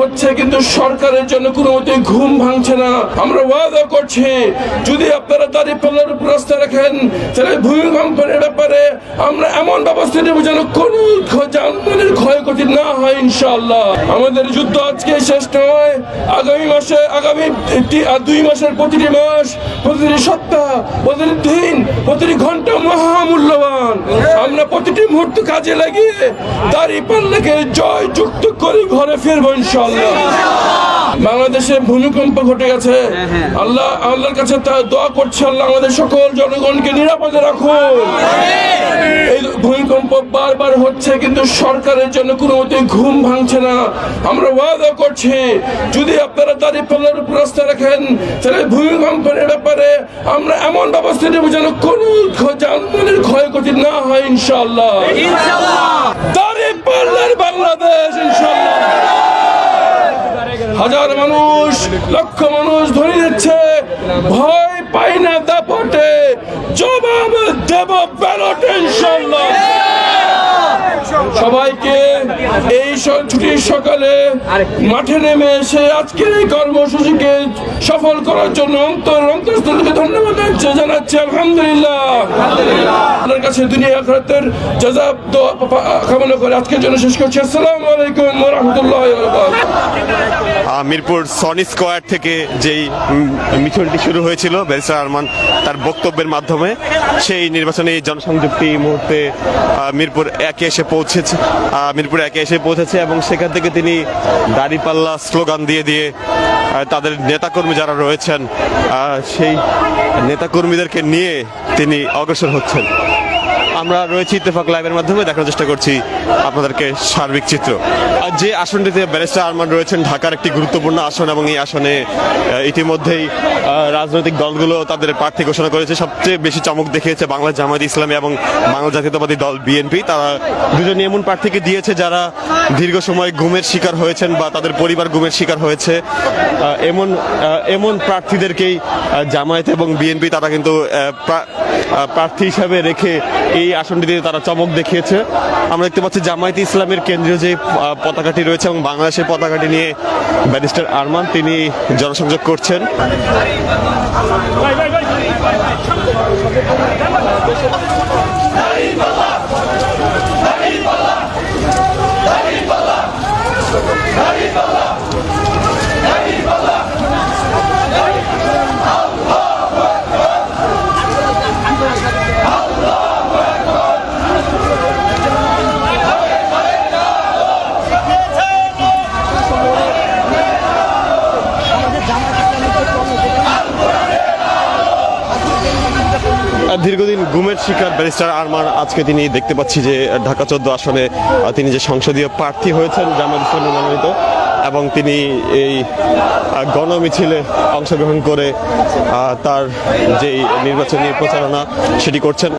হচ্ছে, কিন্তু সরকারের জন্য কোনো মতে ঘুম ভাঙছে না। আমরা ওয়াদা করছি, যদি আপনারা দাঁড়িপাল্লার উপর রাস্তা রাখেন, তাহলে ভূমিকম্পের ব্যাপারে আমরা এমন ব্যবস্থা নেব যেন কোনো যানবাহনের ক্ষয়ক্ষতি না হয় ইনশাআল্লাহ। আমাদের যুদ্ধ আজকে শেষ নয়, আগামী 2 মাসের প্রতিটি মাস, প্রতিটি সপ্তাহ, প্রতিটি দিন, প্রতিটি ঘন্টা মহামূল্যবান। আমরা প্রতিটি মুহূর্ত কাজে লাগিয়ে দাঁড়িপাল্লাকে জয় যুক্ত করে ঘরে ফিরবো ইনশাআল্লাহ। বাংলাদেশে ভূমিকম্প ঘটে গেছে, আল্লাহর কাছে দোয়া করছি, আল্লাহ আমাদের সকল জনগণকে নিরাপদে রাখুন। এই ভূমিকম্প বারবার হচ্ছে, কিন্তু সরকারের জন্য কোনো মতে ঘুম ভাঙছে না। আমরা ওয়াদা করছি, যদি আপনারা দাঁড়িপাল্লার উপর রাস্তা রাখেন, তাহলে ভূমিকম্পের ব্যাপারে আমরা এমন ব্যবস্থা নেব যেন কোনো যানবাহনের ক্ষয়ক্ষতি না হয় ইনশাআল্লাহ। দাঁড়িপাল্লার বাংলাদেশ ইনশাআল্লাহ। হাজার মানুষ, লক্ষ মানুষ ধরে দিচ্ছে, ভয় পাই না দাপটে, জবাব দেব ব্যালটে ইনশাআল্লাহ। সবাইকে এই ছুটির সকালে মাঠে নেমে এসে আজকের এই কর্মসূচিকে সফল করার জন্য অন্তরস্থল থেকে ধন্যবাদ জানাচ্ছি। আলহামদুলিল্লাহ। আল্লাহর কাছে দুনিয়া আখিরাতের জাযাব দোয়া কামনা করে আজকের জন্য শেষ করছি। আসসালামু আলাইকুম ওয়া রাহমাতুল্লাহি ওয়া বারাকাতুহু। মিরপুর সনি স্কয়ার থেকে যেই মিছিলটি শুরু হয়েছিল ব্যারিস্টার আরমান তার বক্তব্যের মাধ্যমে, সেই নির্বাচনী জনসংযোগটি এই মুহূর্তে মিরপুর একে এসে পৌঁছেছে এবং সেখান থেকে তিনি দাঁড়িপাল্লা স্লোগান দিয়ে তাদের নেতাকর্মী যারা রয়েছেন সেই নেতাকর্মীদেরকে নিয়ে তিনি অগ্রসর হচ্ছেন। আমরা রয়েছি ইত্তেফাক লাইভের মাধ্যমে দেখার চেষ্টা করছি আপনাদেরকে সার্বিক চিত্র। যে আসনটিতে ব্যারিস্টার আরমান রয়েছেন ঢাকার একটি গুরুত্বপূর্ণ আসন, এবং এই আসনে ইতিমধ্যেই রাজনৈতিক দলগুলো তাদের প্রার্থী ঘোষণা করেছে। সবচেয়ে বেশি চমক দেখিয়েছে বাংলাদেশ জামায়াত ইসলামী এবং বাংলা জাতীয়তাবাদী দল বিএনপি। তারা দুজনই এমন প্রার্থীকে দিয়েছে যারা দীর্ঘ সময় গুমের শিকার হয়েছেন বা তাদের পরিবার গুমের শিকার হয়েছে। এমন প্রার্থীদেরকেই জামায়াত এবং বিএনপি তারা কিন্তু প্রার্থী হিসাবে রেখে এই আসনটিতে তারা চমক দেখিয়েছে। আমরা দেখতে পাচ্ছি জামায়াতে ইসলামের কেন্দ্রীয় যে পতাকাটি রয়েছে এবং বাংলাদেশের পতাকাটি নিয়ে ব্যারিস্টার আরমান তিনি জনসংযোগ করছেন। দীর্ঘদিন গুমের শিকার ব্যারিস্টার আরমান আজকে তিনি দেখতে পাচ্ছি যে ঢাকা 14 আসনে তিনি যে সংসদীয় প্রার্থী হয়েছেন জামায়াত ইসলামী মনোনীত, এবং তিনি এই গণমিছিলে অংশগ্রহণ করে তার যেই নির্বাচনী প্রচারণা সেটি করছেন।